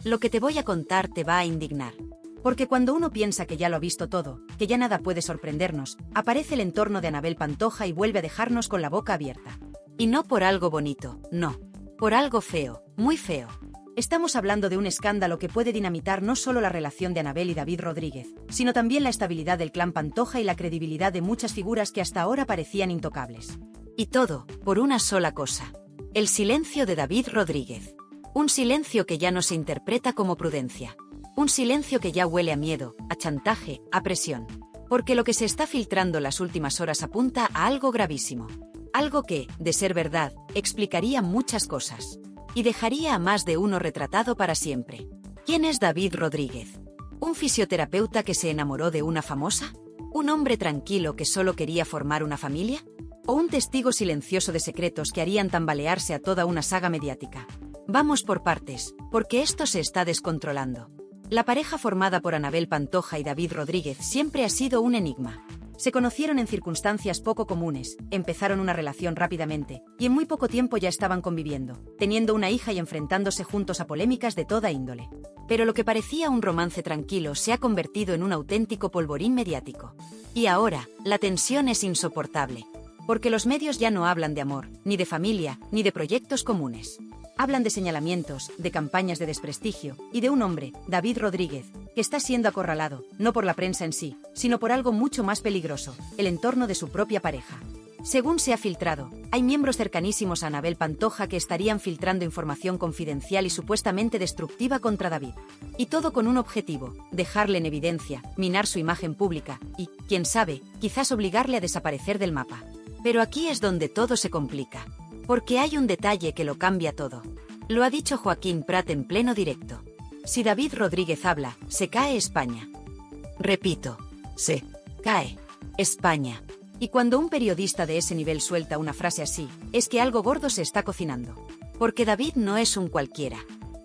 Lo que te voy a contar te va a indignar. Porque cuando uno piensa que ya lo ha visto todo, que ya nada puede sorprendernos, aparece el entorno de Anabel Pantoja y vuelve a dejarnos con la boca abierta. Y no por algo bonito, no. Por algo feo, muy feo. Estamos hablando de un escándalo que puede dinamitar no solo la relación de Anabel y David Rodríguez, sino también la estabilidad del clan Pantoja y la credibilidad de muchas figuras que hasta ahora parecían intocables. Y todo, por una sola cosa. El silencio de David Rodríguez. Un silencio que ya no se interpreta como prudencia. Un silencio que ya huele a miedo, a chantaje, a presión. Porque lo que se está filtrando las últimas horas apunta a algo gravísimo. Algo que, de ser verdad, explicaría muchas cosas. Y dejaría a más de uno retratado para siempre. ¿Quién es David Rodríguez? ¿Un fisioterapeuta que se enamoró de una famosa? ¿Un hombre tranquilo que solo quería formar una familia? ¿O un testigo silencioso de secretos que harían tambalearse a toda una saga mediática? Vamos por partes, porque esto se está descontrolando. La pareja formada por Anabel Pantoja y David Rodríguez siempre ha sido un enigma. Se conocieron en circunstancias poco comunes, empezaron una relación rápidamente, y en muy poco tiempo ya estaban conviviendo, teniendo una hija y enfrentándose juntos a polémicas de toda índole. Pero lo que parecía un romance tranquilo se ha convertido en un auténtico polvorín mediático. Y ahora, la tensión es insoportable. Porque los medios ya no hablan de amor, ni de familia, ni de proyectos comunes. Hablan de señalamientos, de campañas de desprestigio, y de un hombre, David Rodríguez, que está siendo acorralado, no por la prensa en sí, sino por algo mucho más peligroso, el entorno de su propia pareja. Según se ha filtrado, hay miembros cercanísimos a Anabel Pantoja que estarían filtrando información confidencial y supuestamente destructiva contra David. Y todo con un objetivo, dejarle en evidencia, minar su imagen pública, y, quién sabe, quizás obligarle a desaparecer del mapa. Pero aquí es donde todo se complica. Porque hay un detalle que lo cambia todo. Lo ha dicho Joaquín Prat en pleno directo. Si David Rodríguez habla, se cae España. Repito, se cae España. Y cuando un periodista de ese nivel suelta una frase así, es que algo gordo se está cocinando. Porque David no es un cualquiera.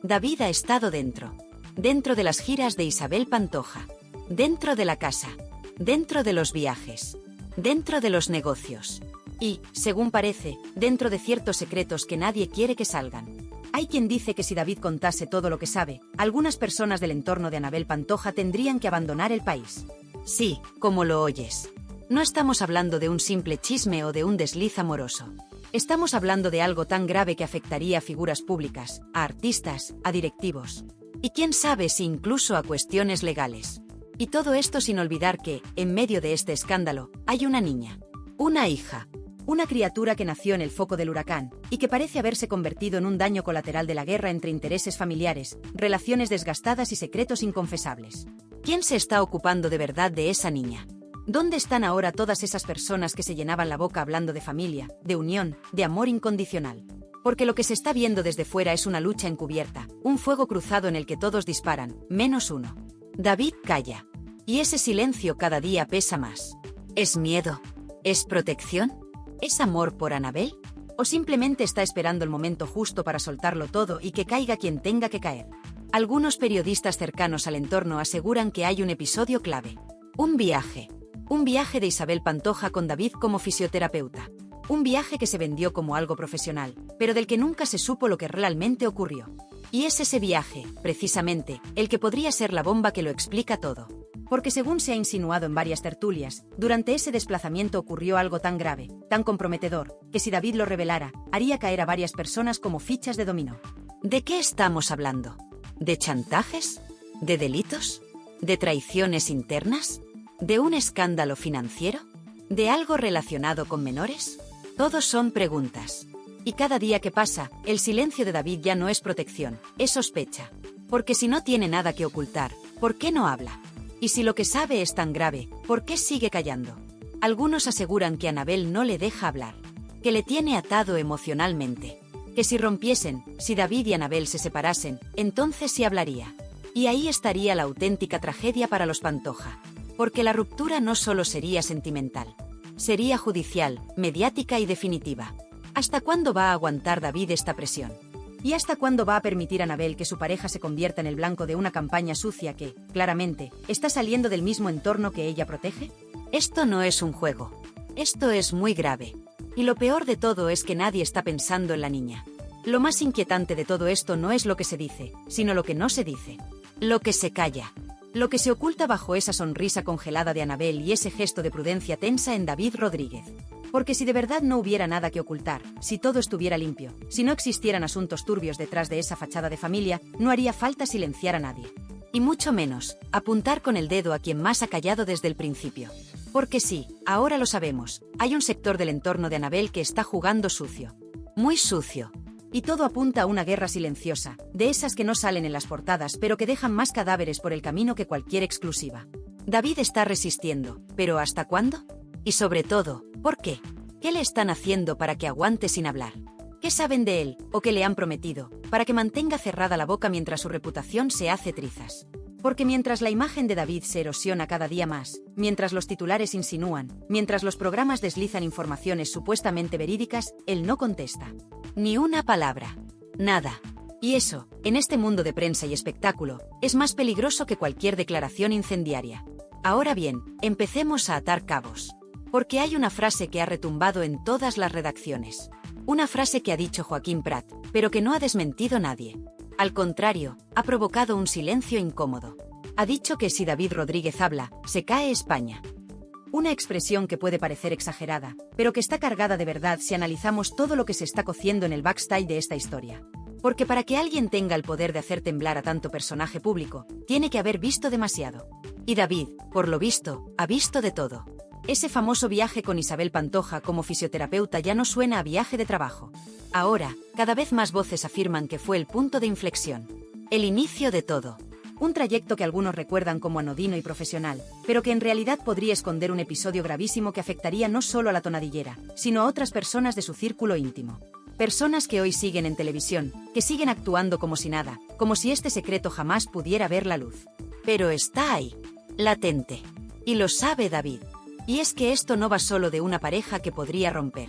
David ha estado dentro. Dentro de las giras de Isabel Pantoja. Dentro de la casa. Dentro de los viajes. Dentro de los negocios. Y, según parece, dentro de ciertos secretos que nadie quiere que salgan. Hay quien dice que si David contase todo lo que sabe, algunas personas del entorno de Anabel Pantoja tendrían que abandonar el país. Sí, como lo oyes. No estamos hablando de un simple chisme o de un desliz amoroso. Estamos hablando de algo tan grave que afectaría a figuras públicas, a artistas, a directivos. Y quién sabe si incluso a cuestiones legales. Y todo esto sin olvidar que, en medio de este escándalo, hay una niña. Una hija. Una criatura que nació en el foco del huracán, y que parece haberse convertido en un daño colateral de la guerra entre intereses familiares, relaciones desgastadas y secretos inconfesables. ¿Quién se está ocupando de verdad de esa niña? ¿Dónde están ahora todas esas personas que se llenaban la boca hablando de familia, de unión, de amor incondicional? Porque lo que se está viendo desde fuera es una lucha encubierta, un fuego cruzado en el que todos disparan, menos uno. David calla. Y ese silencio cada día pesa más. ¿Es miedo? ¿Es protección? ¿Es amor por Anabel? ¿O simplemente está esperando el momento justo para soltarlo todo y que caiga quien tenga que caer? Algunos periodistas cercanos al entorno aseguran que hay un episodio clave. Un viaje. Un viaje de Isabel Pantoja con David como fisioterapeuta. Un viaje que se vendió como algo profesional, pero del que nunca se supo lo que realmente ocurrió. Y es ese viaje, precisamente, el que podría ser la bomba que lo explica todo. Porque según se ha insinuado en varias tertulias, durante ese desplazamiento ocurrió algo tan grave, tan comprometedor, que si David lo revelara, haría caer a varias personas como fichas de dominó. ¿De qué estamos hablando? ¿De chantajes? ¿De delitos? ¿De traiciones internas? ¿De un escándalo financiero? ¿De algo relacionado con menores? Todos son preguntas. Y cada día que pasa, el silencio de David ya no es protección, es sospecha. Porque si no tiene nada que ocultar, ¿por qué no habla? Y si lo que sabe es tan grave, ¿por qué sigue callando? Algunos aseguran que Anabel no le deja hablar, que le tiene atado emocionalmente, que si rompiesen, si David y Anabel se separasen, entonces sí hablaría. Y ahí estaría la auténtica tragedia para los Pantoja. Porque la ruptura no solo sería sentimental, sería judicial, mediática y definitiva. ¿Hasta cuándo va a aguantar David esta presión? ¿Y hasta cuándo va a permitir a Anabel que su pareja se convierta en el blanco de una campaña sucia que, claramente, está saliendo del mismo entorno que ella protege? Esto no es un juego. Esto es muy grave. Y lo peor de todo es que nadie está pensando en la niña. Lo más inquietante de todo esto no es lo que se dice, sino lo que no se dice. Lo que se calla. Lo que se oculta bajo esa sonrisa congelada de Anabel y ese gesto de prudencia tensa en David Rodríguez. Porque si de verdad no hubiera nada que ocultar, si todo estuviera limpio, si no existieran asuntos turbios detrás de esa fachada de familia, no haría falta silenciar a nadie. Y mucho menos, apuntar con el dedo a quien más ha callado desde el principio. Porque sí, ahora lo sabemos, hay un sector del entorno de Anabel que está jugando sucio. Muy sucio. Y todo apunta a una guerra silenciosa, de esas que no salen en las portadas pero que dejan más cadáveres por el camino que cualquier exclusiva. David está resistiendo, pero ¿hasta cuándo? Y sobre todo, ¿por qué? ¿Qué le están haciendo para que aguante sin hablar? ¿Qué saben de él, o qué le han prometido, para que mantenga cerrada la boca mientras su reputación se hace trizas? Porque mientras la imagen de David se erosiona cada día más, mientras los titulares insinúan, mientras los programas deslizan informaciones supuestamente verídicas, él no contesta. Ni una palabra. Nada. Y eso, en este mundo de prensa y espectáculo, es más peligroso que cualquier declaración incendiaria. Ahora bien, empecemos a atar cabos. Porque hay una frase que ha retumbado en todas las redacciones. Una frase que ha dicho Joaquín Prat, pero que no ha desmentido nadie. Al contrario, ha provocado un silencio incómodo. Ha dicho que si David Rodríguez habla, se cae España. Una expresión que puede parecer exagerada, pero que está cargada de verdad si analizamos todo lo que se está cociendo en el backstage de esta historia. Porque para que alguien tenga el poder de hacer temblar a tanto personaje público, tiene que haber visto demasiado. Y David, por lo visto, ha visto de todo. Ese famoso viaje con Isabel Pantoja como fisioterapeuta ya no suena a viaje de trabajo. Ahora, cada vez más voces afirman que fue el punto de inflexión. El inicio de todo. Un trayecto que algunos recuerdan como anodino y profesional, pero que en realidad podría esconder un episodio gravísimo que afectaría no solo a la tonadillera, sino a otras personas de su círculo íntimo. Personas que hoy siguen en televisión, que siguen actuando como si nada, como si este secreto jamás pudiera ver la luz. Pero está ahí, latente. Y lo sabe David. Y es que esto no va solo de una pareja que podría romper.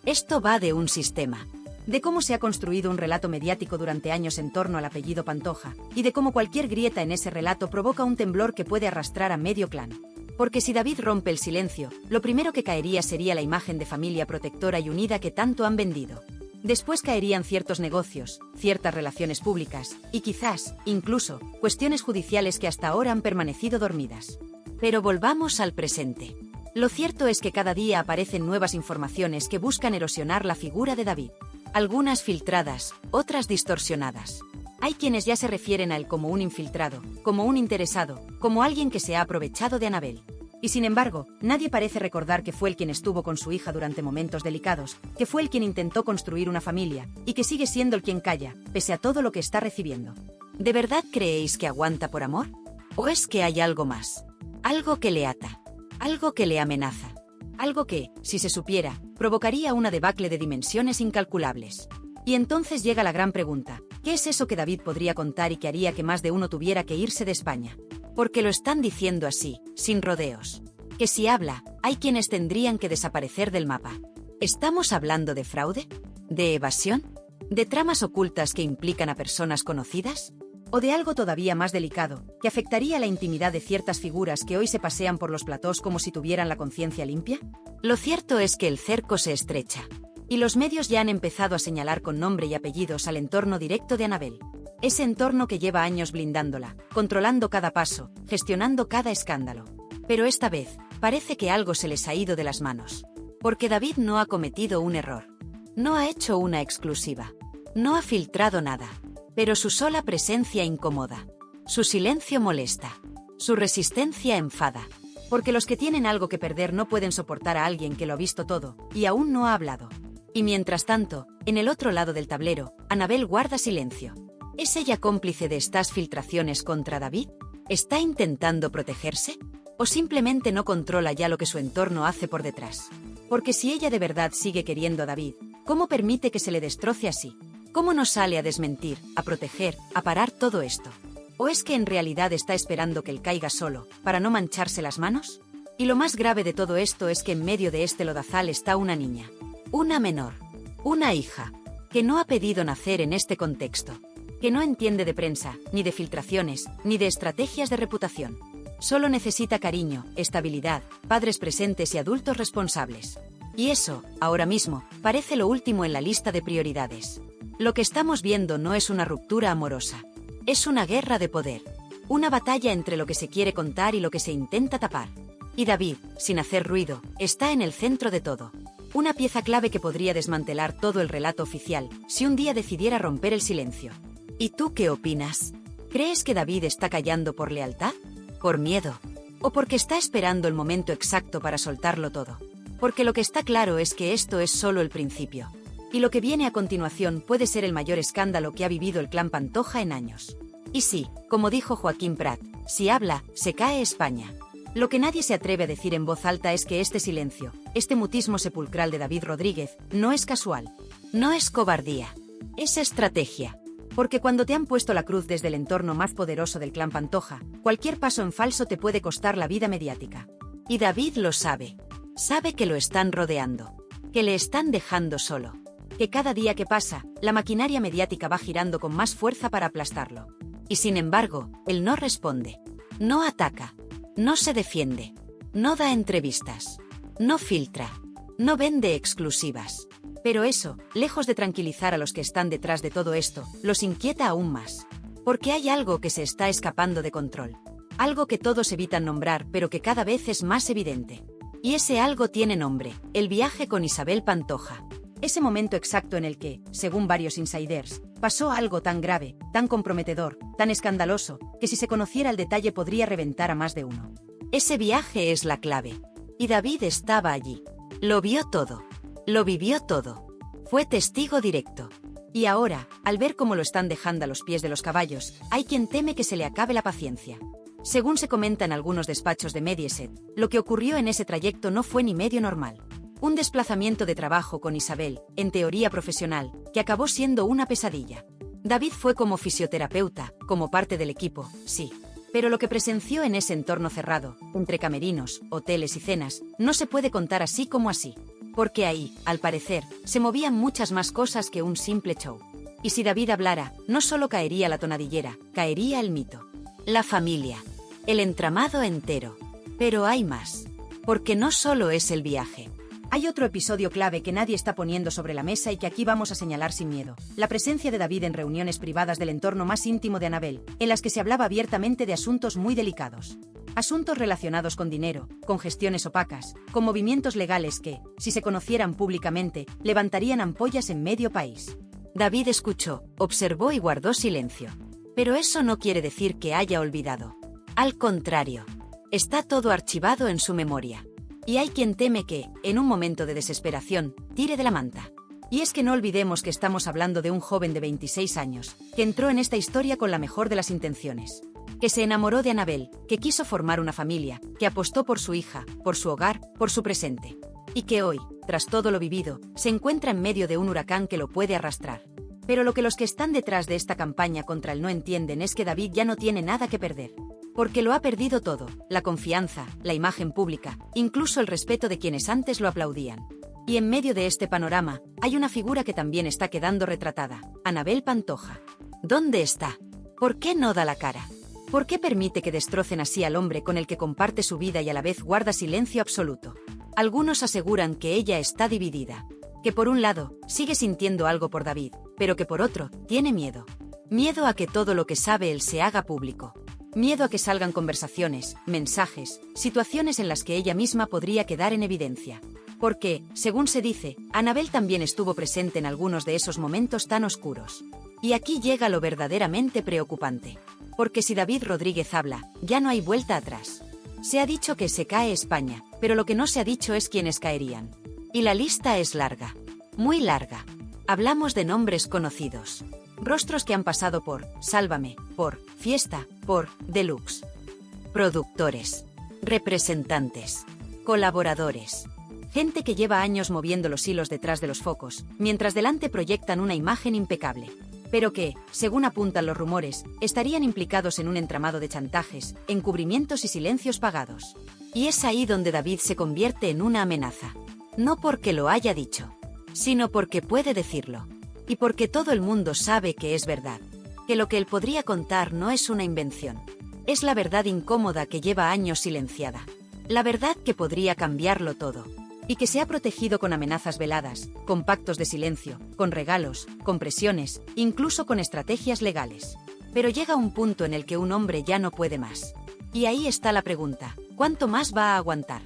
Esto va de un sistema. De cómo se ha construido un relato mediático durante años en torno al apellido Pantoja, y de cómo cualquier grieta en ese relato provoca un temblor que puede arrastrar a medio clan. Porque si David rompe el silencio, lo primero que caería sería la imagen de familia protectora y unida que tanto han vendido. Después caerían ciertos negocios, ciertas relaciones públicas, y quizás, incluso, cuestiones judiciales que hasta ahora han permanecido dormidas. Pero volvamos al presente. Lo cierto es que cada día aparecen nuevas informaciones que buscan erosionar la figura de David. Algunas filtradas, otras distorsionadas. Hay quienes ya se refieren a él como un infiltrado, como un interesado, como alguien que se ha aprovechado de Anabel. Y sin embargo, nadie parece recordar que fue él quien estuvo con su hija durante momentos delicados, que fue él quien intentó construir una familia, y que sigue siendo el quien calla, pese a todo lo que está recibiendo. ¿De verdad creéis que aguanta por amor? ¿O es que hay algo más? Algo que le ata. Algo que le amenaza. Algo que, si se supiera, provocaría una debacle de dimensiones incalculables. Y entonces llega la gran pregunta, ¿qué es eso que David podría contar y que haría que más de uno tuviera que irse de España? Porque lo están diciendo así, sin rodeos. Que si habla, hay quienes tendrían que desaparecer del mapa. ¿Estamos hablando de fraude? ¿De evasión? ¿De tramas ocultas que implican a personas conocidas? ¿O de algo todavía más delicado, que afectaría la intimidad de ciertas figuras que hoy se pasean por los platós como si tuvieran la conciencia limpia? Lo cierto es que el cerco se estrecha. Y los medios ya han empezado a señalar con nombre y apellidos al entorno directo de Anabel. Ese entorno que lleva años blindándola, controlando cada paso, gestionando cada escándalo. Pero esta vez, parece que algo se les ha ido de las manos. Porque David no ha cometido un error. No ha hecho una exclusiva. No ha filtrado nada. Pero su sola presencia incomoda. Su silencio molesta. Su resistencia enfada. Porque los que tienen algo que perder no pueden soportar a alguien que lo ha visto todo, y aún no ha hablado. Y mientras tanto, en el otro lado del tablero, Anabel guarda silencio. ¿Es ella cómplice de estas filtraciones contra David? ¿Está intentando protegerse? ¿O simplemente no controla ya lo que su entorno hace por detrás? Porque si ella de verdad sigue queriendo a David, ¿cómo permite que se le destroce así? ¿Cómo no sale a desmentir, a proteger, a parar todo esto? ¿O es que en realidad está esperando que él caiga solo, para no mancharse las manos? Y lo más grave de todo esto es que en medio de este lodazal está una niña. Una menor. Una hija. Que no ha pedido nacer en este contexto. Que no entiende de prensa, ni de filtraciones, ni de estrategias de reputación. Solo necesita cariño, estabilidad, padres presentes y adultos responsables. Y eso, ahora mismo, parece lo último en la lista de prioridades. Lo que estamos viendo no es una ruptura amorosa. Es una guerra de poder. Una batalla entre lo que se quiere contar y lo que se intenta tapar. Y David, sin hacer ruido, está en el centro de todo. Una pieza clave que podría desmantelar todo el relato oficial, si un día decidiera romper el silencio. ¿Y tú qué opinas? ¿Crees que David está callando por lealtad? ¿Por miedo? ¿O porque está esperando el momento exacto para soltarlo todo? Porque lo que está claro es que esto es solo el principio. Y lo que viene a continuación puede ser el mayor escándalo que ha vivido el clan Pantoja en años. Y sí, como dijo Joaquín Prat, si habla, se cae España. Lo que nadie se atreve a decir en voz alta es que este silencio, este mutismo sepulcral de David Rodríguez, no es casual. No es cobardía. Es estrategia. Porque cuando te han puesto la cruz desde el entorno más poderoso del clan Pantoja, cualquier paso en falso te puede costar la vida mediática. Y David lo sabe. Sabe que lo están rodeando. Que le están dejando solo. Que cada día que pasa, la maquinaria mediática va girando con más fuerza para aplastarlo. Y sin embargo, él no responde. No ataca. No se defiende. No da entrevistas. No filtra. No vende exclusivas. Pero eso, lejos de tranquilizar a los que están detrás de todo esto, los inquieta aún más. Porque hay algo que se está escapando de control. Algo que todos evitan nombrar pero que cada vez es más evidente. Y ese algo tiene nombre, el viaje con Isabel Pantoja. Ese momento exacto en el que, según varios insiders, pasó algo tan grave, tan comprometedor, tan escandaloso, que si se conociera el detalle podría reventar a más de uno. Ese viaje es la clave. Y David estaba allí. Lo vio todo. Lo vivió todo. Fue testigo directo. Y ahora, al ver cómo lo están dejando a los pies de los caballos, hay quien teme que se le acabe la paciencia. Según se comenta en algunos despachos de Mediaset, lo que ocurrió en ese trayecto no fue ni medio normal. Un desplazamiento de trabajo con Isabel, en teoría profesional, que acabó siendo una pesadilla. David fue como fisioterapeuta, como parte del equipo, sí. Pero lo que presenció en ese entorno cerrado, entre camerinos, hoteles y cenas, no se puede contar así como así. Porque ahí, al parecer, se movían muchas más cosas que un simple show. Y si David hablara, no solo caería la tonadillera, caería el mito. La familia. El entramado entero. Pero hay más. Porque no solo es el viaje. Hay otro episodio clave que nadie está poniendo sobre la mesa y que aquí vamos a señalar sin miedo. La presencia de David en reuniones privadas del entorno más íntimo de Anabel, en las que se hablaba abiertamente de asuntos muy delicados. Asuntos relacionados con dinero, con gestiones opacas, con movimientos legales que, si se conocieran públicamente, levantarían ampollas en medio país. David escuchó, observó y guardó silencio. Pero eso no quiere decir que haya olvidado. Al contrario. Está todo archivado en su memoria. Y hay quien teme que, en un momento de desesperación, tire de la manta. Y es que no olvidemos que estamos hablando de un joven de 26 años, que entró en esta historia con la mejor de las intenciones. Que se enamoró de Anabel, que quiso formar una familia, que apostó por su hija, por su hogar, por su presente. Y que hoy, tras todo lo vivido, se encuentra en medio de un huracán que lo puede arrastrar. Pero lo que los que están detrás de esta campaña contra él no entienden es que David ya no tiene nada que perder. Porque lo ha perdido todo, la confianza, la imagen pública, incluso el respeto de quienes antes lo aplaudían. Y en medio de este panorama, hay una figura que también está quedando retratada, Anabel Pantoja. ¿Dónde está? ¿Por qué no da la cara? ¿Por qué permite que destrocen así al hombre con el que comparte su vida y a la vez guarda silencio absoluto? Algunos aseguran que ella está dividida. Que por un lado, sigue sintiendo algo por David, pero que por otro, tiene miedo. Miedo a que todo lo que sabe él se haga público. Miedo a que salgan conversaciones, mensajes, situaciones en las que ella misma podría quedar en evidencia. Porque, según se dice, Anabel también estuvo presente en algunos de esos momentos tan oscuros. Y aquí llega lo verdaderamente preocupante. Porque si David Rodríguez habla, ya no hay vuelta atrás. Se ha dicho que se cae España, pero lo que no se ha dicho es quiénes caerían. Y la lista es larga. Muy larga. Hablamos de nombres conocidos. Rostros que han pasado por Sálvame, por Fiesta, por Deluxe. Productores. Representantes. Colaboradores. Gente que lleva años moviendo los hilos detrás de los focos, mientras delante proyectan una imagen impecable. Pero que, según apuntan los rumores, estarían implicados en un entramado de chantajes, encubrimientos y silencios pagados. Y es ahí donde David se convierte en una amenaza. No porque lo haya dicho, sino porque puede decirlo. Y porque todo el mundo sabe que es verdad. Que lo que él podría contar no es una invención. Es la verdad incómoda que lleva años silenciada. La verdad que podría cambiarlo todo. y que se ha protegido con amenazas veladas, con pactos de silencio, con regalos, con presiones, incluso con estrategias legales. Pero llega un punto en el que un hombre ya no puede más. Y ahí está la pregunta, ¿cuánto más va a aguantar?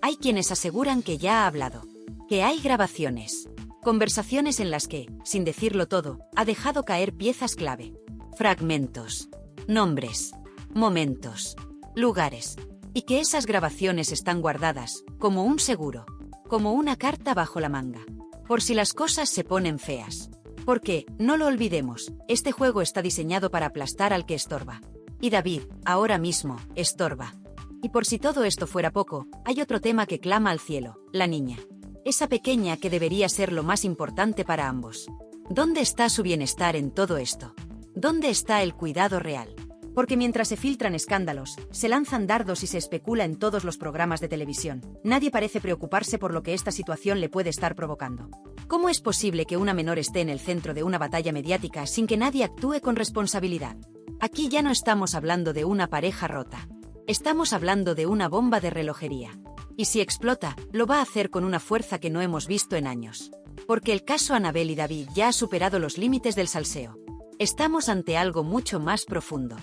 Hay quienes aseguran que ya ha hablado, que hay grabaciones, conversaciones en las que, sin decirlo todo, ha dejado caer piezas clave, fragmentos, nombres, momentos, lugares, y que esas grabaciones están guardadas, como un seguro, como una carta bajo la manga, por si las cosas se ponen feas. Porque, no lo olvidemos, este juego está diseñado para aplastar al que estorba. Y David, ahora mismo, estorba. Y por si todo esto fuera poco, hay otro tema que clama al cielo, la niña. Esa pequeña que debería ser lo más importante para ambos. ¿Dónde está su bienestar en todo esto? ¿Dónde está el cuidado real? Porque mientras se filtran escándalos, se lanzan dardos y se especula en todos los programas de televisión, nadie parece preocuparse por lo que esta situación le puede estar provocando. ¿Cómo es posible que una menor esté en el centro de una batalla mediática sin que nadie actúe con responsabilidad? Aquí ya no estamos hablando de una pareja rota. Estamos hablando de una bomba de relojería. Y si explota, lo va a hacer con una fuerza que no hemos visto en años. Porque el caso Anabel y David ya ha superado los límites del salseo. Estamos ante algo mucho más profundo.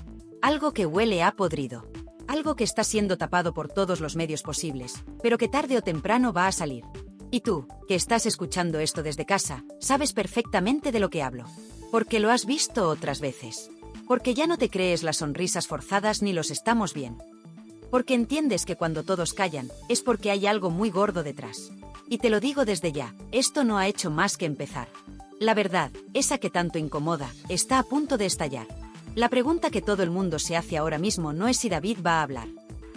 Algo que huele a podrido. Algo que está siendo tapado por todos los medios posibles, pero que tarde o temprano va a salir. Y tú, que estás escuchando esto desde casa, sabes perfectamente de lo que hablo. Porque lo has visto otras veces. Porque ya no te crees las sonrisas forzadas ni los estamos bien. Porque entiendes que cuando todos callan, es porque hay algo muy gordo detrás. Y te lo digo desde ya, esto no ha hecho más que empezar. La verdad, esa que tanto incomoda, está a punto de estallar. La pregunta que todo el mundo se hace ahora mismo no es si David va a hablar.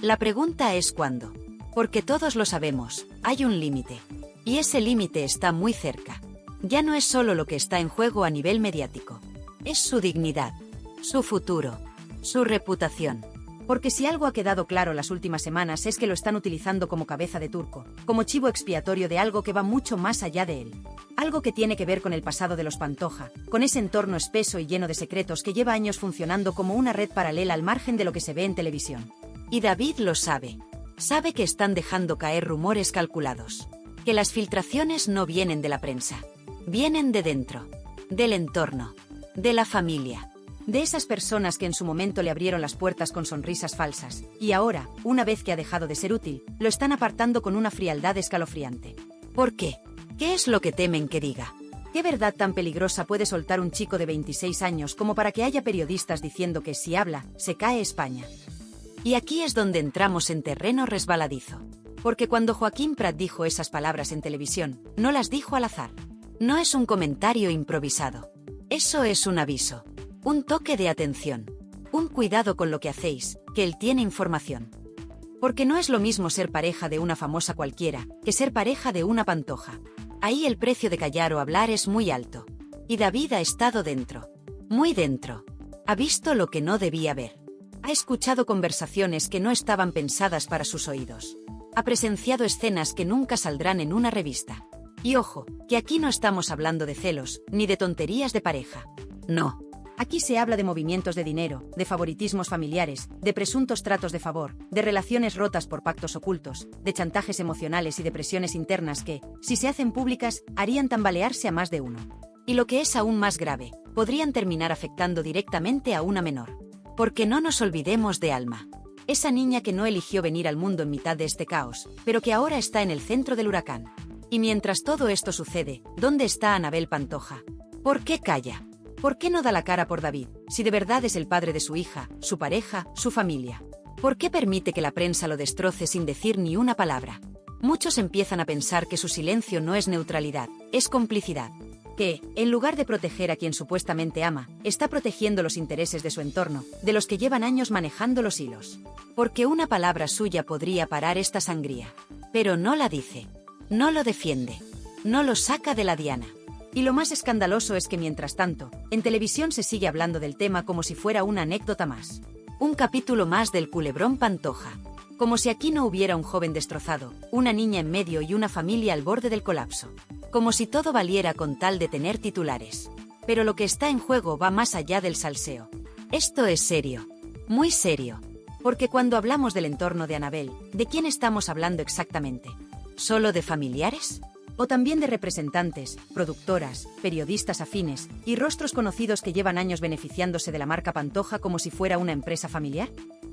La pregunta es cuándo. Porque todos lo sabemos, hay un límite. Y ese límite está muy cerca. Ya no es solo lo que está en juego a nivel mediático. Es su dignidad, su futuro, su reputación. Porque si algo ha quedado claro las últimas semanas es que lo están utilizando como cabeza de turco, como chivo expiatorio de algo que va mucho más allá de él. Algo que tiene que ver con el pasado de los Pantoja, con ese entorno espeso y lleno de secretos que lleva años funcionando como una red paralela al margen de lo que se ve en televisión. Y David lo sabe. Sabe que están dejando caer rumores calculados. Que las filtraciones no vienen de la prensa. Vienen de dentro. Del entorno. De la familia. De esas personas que en su momento le abrieron las puertas con sonrisas falsas, y ahora, una vez que ha dejado de ser útil, lo están apartando con una frialdad escalofriante. ¿Por qué? ¿Qué es lo que temen que diga? ¿Qué verdad tan peligrosa puede soltar un chico de 26 años como para que haya periodistas diciendo que si habla, se cae España? Y aquí es donde entramos en terreno resbaladizo. Porque cuando Joaquín Prat dijo esas palabras en televisión, no las dijo al azar. No es un comentario improvisado. Eso es un aviso. Un toque de atención. Un cuidado con lo que hacéis, que él tiene información. Porque no es lo mismo ser pareja de una famosa cualquiera, que ser pareja de una Pantoja. Ahí el precio de callar o hablar es muy alto. Y David ha estado dentro. Muy dentro. Ha visto lo que no debía ver. Ha escuchado conversaciones que no estaban pensadas para sus oídos. Ha presenciado escenas que nunca saldrán en una revista. Y ojo, que aquí no estamos hablando de celos, ni de tonterías de pareja. No. Aquí se habla de movimientos de dinero, de favoritismos familiares, de presuntos tratos de favor, de relaciones rotas por pactos ocultos, de chantajes emocionales y de presiones internas que, si se hacen públicas, harían tambalearse a más de uno. Y lo que es aún más grave, podrían terminar afectando directamente a una menor. Porque no nos olvidemos de Alma. Esa niña que no eligió venir al mundo en mitad de este caos, pero que ahora está en el centro del huracán. Y mientras todo esto sucede, ¿dónde está Anabel Pantoja? ¿Por qué calla? ¿Por qué no da la cara por David, si de verdad es el padre de su hija, su pareja, su familia? ¿Por qué permite que la prensa lo destroce sin decir ni una palabra? Muchos empiezan a pensar que su silencio no es neutralidad, es complicidad. Que, en lugar de proteger a quien supuestamente ama, está protegiendo los intereses de su entorno, de los que llevan años manejando los hilos. Porque una palabra suya podría parar esta sangría. Pero no la dice. No lo defiende. No lo saca de la diana. Y lo más escandaloso es que mientras tanto, en televisión se sigue hablando del tema como si fuera una anécdota más. Un capítulo más del culebrón Pantoja. Como si aquí no hubiera un joven destrozado, una niña en medio y una familia al borde del colapso. Como si todo valiera con tal de tener titulares. Pero lo que está en juego va más allá del salseo. Esto es serio. Muy serio. Porque cuando hablamos del entorno de Anabel, ¿de quién estamos hablando exactamente? ¿Solo de familiares? ¿O también de representantes, productoras, periodistas afines y rostros conocidos que llevan años beneficiándose de la marca Pantoja como si fuera una empresa familiar?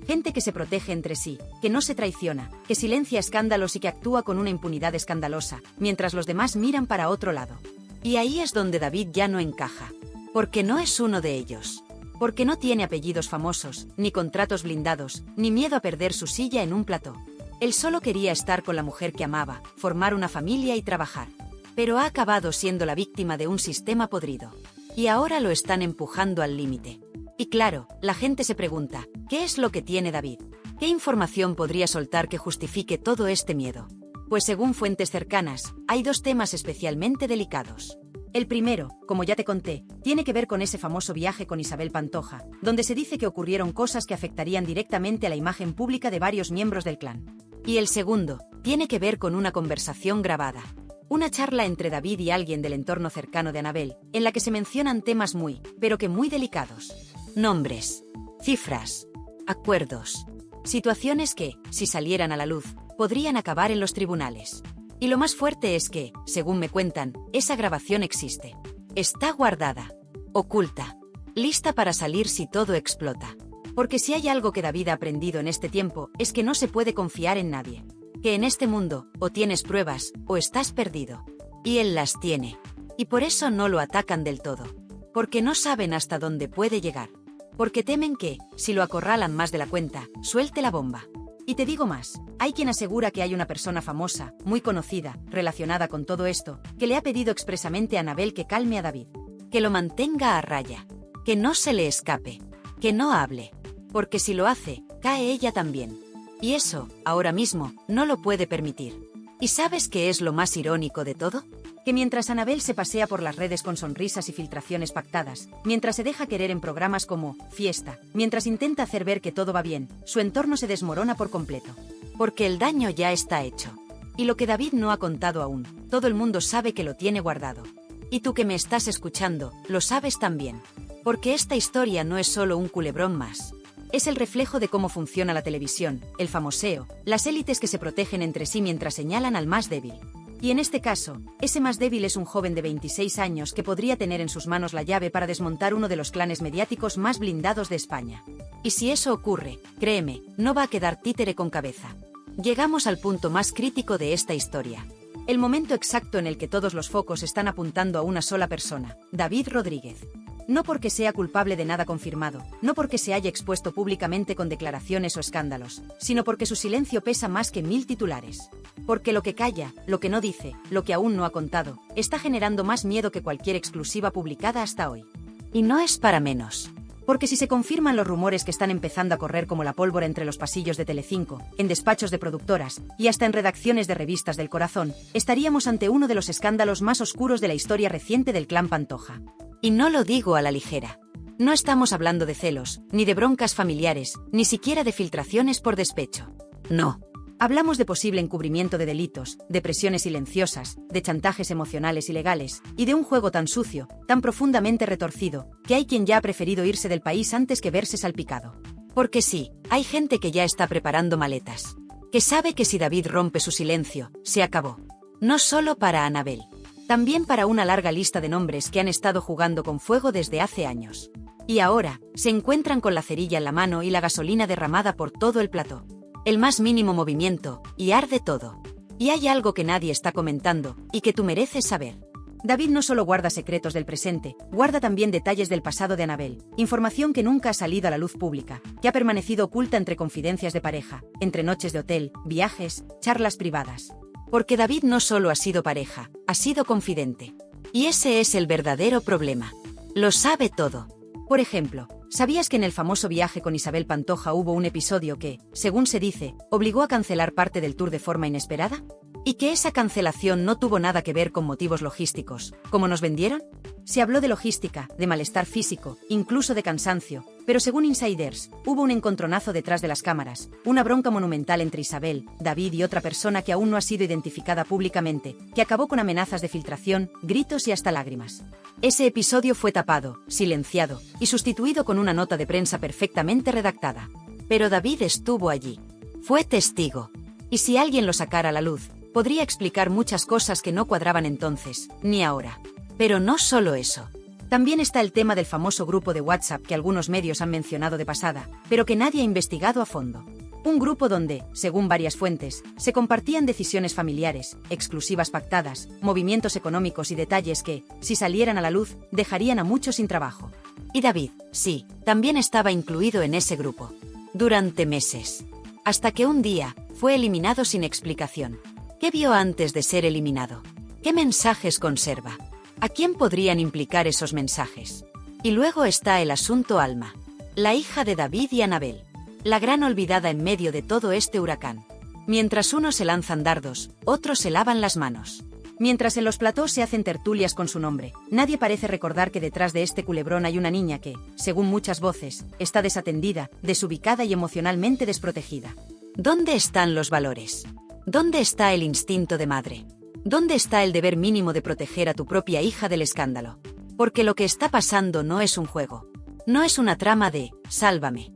Gente que se protege entre sí, que no se traiciona, que silencia escándalos y que actúa con una impunidad escandalosa, mientras los demás miran para otro lado. Y ahí es donde David ya no encaja. Porque no es uno de ellos. Porque no tiene apellidos famosos, ni contratos blindados, ni miedo a perder su silla en un plató. Él solo quería estar con la mujer que amaba, formar una familia y trabajar. Pero ha acabado siendo la víctima de un sistema podrido. Y ahora lo están empujando al límite. Y claro, la gente se pregunta, ¿qué es lo que tiene David? ¿Qué información podría soltar que justifique todo este miedo? Pues según fuentes cercanas, hay dos temas especialmente delicados. El primero, como ya te conté, tiene que ver con ese famoso viaje con Isabel Pantoja, donde se dice que ocurrieron cosas que afectarían directamente a la imagen pública de varios miembros del clan. Y el segundo, tiene que ver con una conversación grabada. Una charla entre David y alguien del entorno cercano de Anabel, en la que se mencionan temas muy, pero que muy delicados. Nombres, cifras, acuerdos, situaciones que, si salieran a la luz, podrían acabar en los tribunales. Y lo más fuerte es que, según me cuentan, esa grabación existe. Está guardada, oculta, lista para salir si todo explota. Porque si hay algo que David ha aprendido en este tiempo, es que no se puede confiar en nadie. Que en este mundo, o tienes pruebas, o estás perdido. Y él las tiene. Y por eso no lo atacan del todo. Porque no saben hasta dónde puede llegar. Porque temen que, si lo acorralan más de la cuenta, suelte la bomba. Y te digo más, hay quien asegura que hay una persona famosa, muy conocida, relacionada con todo esto, que le ha pedido expresamente a Anabel que calme a David. Que lo mantenga a raya. Que no se le escape. Que no hable. Porque si lo hace, cae ella también. Y eso, ahora mismo, no lo puede permitir. ¿Y sabes qué es lo más irónico de todo? Que mientras Anabel se pasea por las redes con sonrisas y filtraciones pactadas, mientras se deja querer en programas como Fiesta, mientras intenta hacer ver que todo va bien, su entorno se desmorona por completo. Porque el daño ya está hecho. Y lo que David no ha contado aún, todo el mundo sabe que lo tiene guardado. Y tú que me estás escuchando, lo sabes también. Porque esta historia no es solo un culebrón más. Es el reflejo de cómo funciona la televisión, el famoseo, las élites que se protegen entre sí mientras señalan al más débil. Y en este caso, ese más débil es un joven de 26 años que podría tener en sus manos la llave para desmontar uno de los clanes mediáticos más blindados de España. Y si eso ocurre, créeme, no va a quedar títere con cabeza. Llegamos al punto más crítico de esta historia. El momento exacto en el que todos los focos están apuntando a una sola persona, David Rodríguez. No porque sea culpable de nada confirmado, no porque se haya expuesto públicamente con declaraciones o escándalos, sino porque su silencio pesa más que 1000 titulares. Porque lo que calla, lo que no dice, lo que aún no ha contado, está generando más miedo que cualquier exclusiva publicada hasta hoy. Y no es para menos. Porque si se confirman los rumores que están empezando a correr como la pólvora entre los pasillos de Telecinco, en despachos de productoras y hasta en redacciones de revistas del corazón, estaríamos ante uno de los escándalos más oscuros de la historia reciente del clan Pantoja. Y no lo digo a la ligera. No estamos hablando de celos, ni de broncas familiares, ni siquiera de filtraciones por despecho. No. Hablamos de posible encubrimiento de delitos, de presiones silenciosas, de chantajes emocionales y legales, y de un juego tan sucio, tan profundamente retorcido, que hay quien ya ha preferido irse del país antes que verse salpicado. Porque sí, hay gente que ya está preparando maletas. Que sabe que si David rompe su silencio, se acabó. No solo para Anabel. También para una larga lista de nombres que han estado jugando con fuego desde hace años. Y ahora, se encuentran con la cerilla en la mano y la gasolina derramada por todo el plató. El más mínimo movimiento, y arde todo. Y hay algo que nadie está comentando, y que tú mereces saber. David no solo guarda secretos del presente, guarda también detalles del pasado de Anabel, información que nunca ha salido a la luz pública, que ha permanecido oculta entre confidencias de pareja, entre noches de hotel, viajes, charlas privadas. Porque David no solo ha sido pareja, ha sido confidente. Y ese es el verdadero problema. Lo sabe todo. Por ejemplo, ¿sabías que en el famoso viaje con Isabel Pantoja hubo un episodio que, según se dice, obligó a cancelar parte del tour de forma inesperada? ¿Y que esa cancelación no tuvo nada que ver con motivos logísticos, como nos vendieron? Se habló de logística, de malestar físico, incluso de cansancio, pero según insiders, hubo un encontronazo detrás de las cámaras, una bronca monumental entre Isabel, David y otra persona que aún no ha sido identificada públicamente, que acabó con amenazas de filtración, gritos y hasta lágrimas. Ese episodio fue tapado, silenciado, y sustituido con una nota de prensa perfectamente redactada. Pero David estuvo allí. Fue testigo. Y si alguien lo sacara a la luz, Podría explicar muchas cosas que no cuadraban entonces, ni ahora. Pero no solo eso. También está el tema del famoso grupo de WhatsApp que algunos medios han mencionado de pasada, pero que nadie ha investigado a fondo. Un grupo donde, según varias fuentes, se compartían decisiones familiares, exclusivas pactadas, movimientos económicos y detalles que, si salieran a la luz, dejarían a muchos sin trabajo. Y David, sí, también estaba incluido en ese grupo. Durante meses. Hasta que un día, fue eliminado sin explicación. ¿Qué vio antes de ser eliminado? ¿Qué mensajes conserva? ¿A quién podrían implicar esos mensajes? Y luego está el asunto Alma, la hija de David y Anabel. La gran olvidada en medio de todo este huracán. Mientras unos se lanzan dardos, otros se lavan las manos. Mientras en los platós se hacen tertulias con su nombre, nadie parece recordar que detrás de este culebrón hay una niña que, según muchas voces, está desatendida, desubicada y emocionalmente desprotegida. ¿Dónde están los valores? ¿Dónde está el instinto de madre? ¿Dónde está el deber mínimo de proteger a tu propia hija del escándalo? Porque lo que está pasando no es un juego. No es una trama de «Sálvame».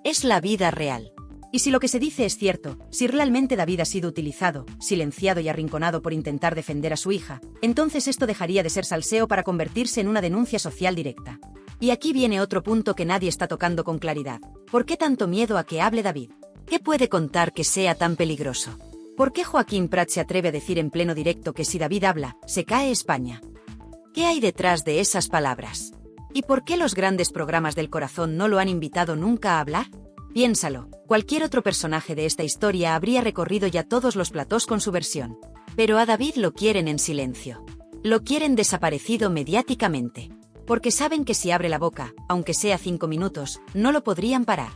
Es la vida real. Y si lo que se dice es cierto, si realmente David ha sido utilizado, silenciado y arrinconado por intentar defender a su hija, entonces esto dejaría de ser salseo para convertirse en una denuncia social directa. Y aquí viene otro punto que nadie está tocando con claridad. ¿Por qué tanto miedo a que hable David? ¿Qué puede contar que sea tan peligroso? ¿Por qué Joaquín Prat se atreve a decir en pleno directo que si David habla, se cae España? ¿Qué hay detrás de esas palabras? ¿Y por qué los grandes programas del corazón no lo han invitado nunca a hablar? Piénsalo, cualquier otro personaje de esta historia habría recorrido ya todos los platós con su versión. Pero a David lo quieren en silencio. Lo quieren desaparecido mediáticamente. Porque saben que si abre la boca, aunque sea 5 minutos, no lo podrían parar.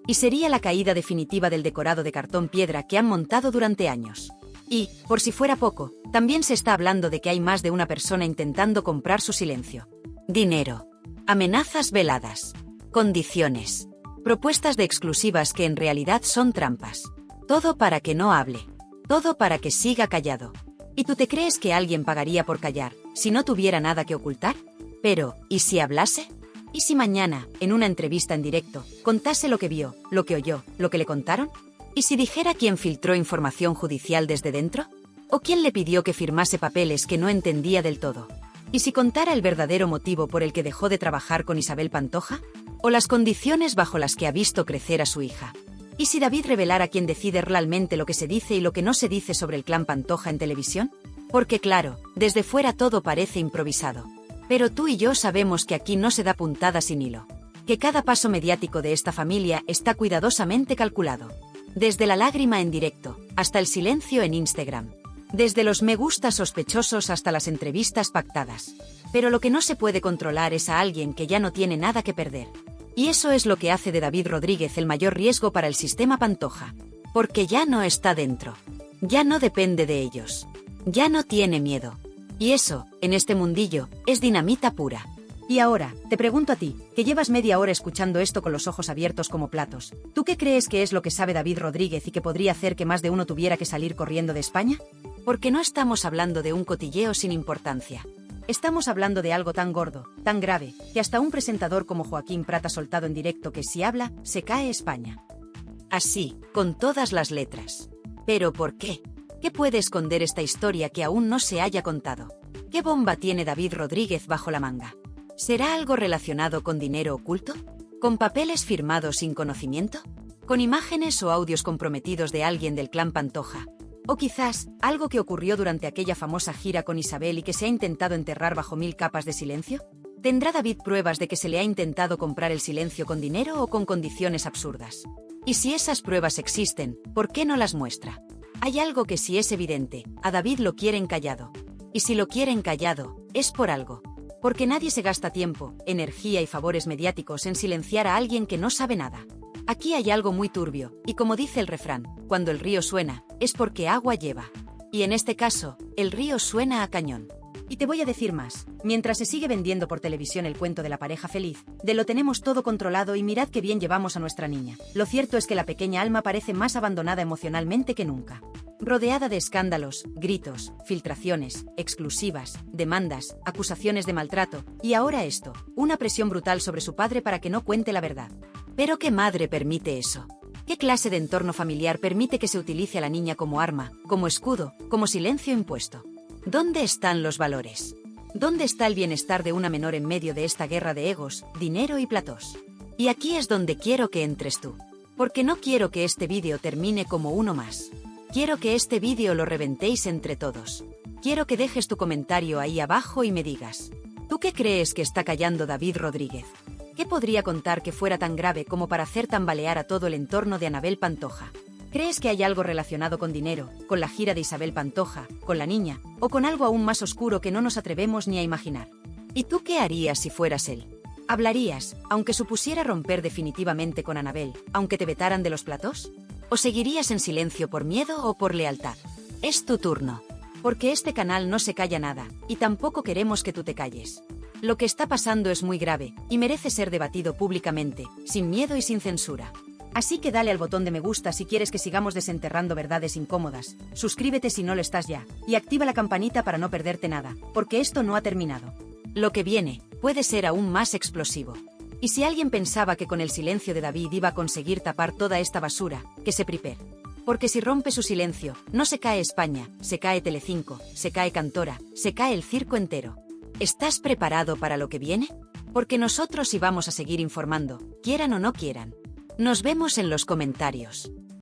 Y sería la caída definitiva del decorado de cartón piedra que han montado durante años. Y, por si fuera poco, también se está hablando de que hay más de una persona intentando comprar su silencio. Dinero. Amenazas veladas. Condiciones. Propuestas de exclusivas que en realidad son trampas. Todo para que no hable. Todo para que siga callado. ¿Y tú te crees que alguien pagaría por callar, si no tuviera nada que ocultar? Pero, ¿y si hablase? ¿Y si mañana, en una entrevista en directo, contase lo que vio, lo que oyó, lo que le contaron? ¿Y si dijera quién filtró información judicial desde dentro? ¿O quién le pidió que firmase papeles que no entendía del todo? ¿Y si contara el verdadero motivo por el que dejó de trabajar con Isabel Pantoja? ¿O las condiciones bajo las que ha visto crecer a su hija? ¿Y si David revelara quién decide realmente lo que se dice y lo que no se dice sobre el clan Pantoja en televisión? Porque claro, desde fuera todo parece improvisado. Pero tú y yo sabemos que aquí no se da puntada sin hilo. Que cada paso mediático de esta familia está cuidadosamente calculado. Desde la lágrima en directo, hasta el silencio en Instagram. Desde los me gusta sospechosos hasta las entrevistas pactadas. Pero lo que no se puede controlar es a alguien que ya no tiene nada que perder. Y eso es lo que hace de David Rodríguez el mayor riesgo para el sistema Pantoja. Porque ya no está dentro. Ya no depende de ellos. Ya no tiene miedo. Y eso, en este mundillo, es dinamita pura. Y ahora, te pregunto a ti, que llevas media hora escuchando esto con los ojos abiertos como platos, ¿tú qué crees que es lo que sabe David Rodríguez y que podría hacer que más de uno tuviera que salir corriendo de España? Porque no estamos hablando de un cotilleo sin importancia. Estamos hablando de algo tan gordo, tan grave, que hasta un presentador como Joaquín Prat ha soltado en directo que si habla, se cae España. Así, con todas las letras. ¿Pero por qué? ¿Qué puede esconder esta historia que aún no se haya contado? ¿Qué bomba tiene David Rodríguez bajo la manga? ¿Será algo relacionado con dinero oculto? ¿Con papeles firmados sin conocimiento? ¿Con imágenes o audios comprometidos de alguien del clan Pantoja? ¿O quizás, algo que ocurrió durante aquella famosa gira con Isabel y que se ha intentado enterrar bajo 1000 capas de silencio? ¿Tendrá David pruebas de que se le ha intentado comprar el silencio con dinero o con condiciones absurdas? Y si esas pruebas existen, ¿por qué no las muestra? Hay algo que sí es evidente, a David lo quieren callado. Y si lo quieren callado, es por algo. Porque nadie se gasta tiempo, energía y favores mediáticos en silenciar a alguien que no sabe nada. Aquí hay algo muy turbio, y como dice el refrán, cuando el río suena, es porque agua lleva. Y en este caso, el río suena a cañón. Y te voy a decir más, mientras se sigue vendiendo por televisión el cuento de la pareja feliz, de lo tenemos todo controlado y mirad qué bien llevamos a nuestra niña. Lo cierto es que la pequeña Alma parece más abandonada emocionalmente que nunca. Rodeada de escándalos, gritos, filtraciones, exclusivas, demandas, acusaciones de maltrato, y ahora esto, una presión brutal sobre su padre para que no cuente la verdad. ¿Pero qué madre permite eso? ¿Qué clase de entorno familiar permite que se utilice a la niña como arma, como escudo, como silencio impuesto? ¿Dónde están los valores? ¿Dónde está el bienestar de una menor en medio de esta guerra de egos, dinero y platós? Y aquí es donde quiero que entres tú. Porque no quiero que este vídeo termine como uno más. Quiero que este vídeo lo reventéis entre todos. Quiero que dejes tu comentario ahí abajo y me digas, ¿tú qué crees que está callando David Rodríguez? ¿Qué podría contar que fuera tan grave como para hacer tambalear a todo el entorno de Anabel Pantoja? ¿Crees que hay algo relacionado con dinero, con la gira de Isabel Pantoja, con la niña, o con algo aún más oscuro que no nos atrevemos ni a imaginar? ¿Y tú qué harías si fueras él? ¿Hablarías, aunque supusiera romper definitivamente con Anabel, aunque te vetaran de los platós? ¿O seguirías en silencio por miedo o por lealtad? Es tu turno. Porque este canal no se calla nada, y tampoco queremos que tú te calles. Lo que está pasando es muy grave, y merece ser debatido públicamente, sin miedo y sin censura. Así que dale al botón de me gusta si quieres que sigamos desenterrando verdades incómodas, suscríbete si no lo estás ya, y activa la campanita para no perderte nada, porque esto no ha terminado. Lo que viene puede ser aún más explosivo. Y si alguien pensaba que con el silencio de David iba a conseguir tapar toda esta basura, que se prepare. Porque si rompe su silencio, no se cae España, se cae Telecinco, se cae Cantora, se cae el circo entero. ¿Estás preparado para lo que viene? Porque nosotros sí vamos a seguir informando, quieran o no quieran. Nos vemos en los comentarios.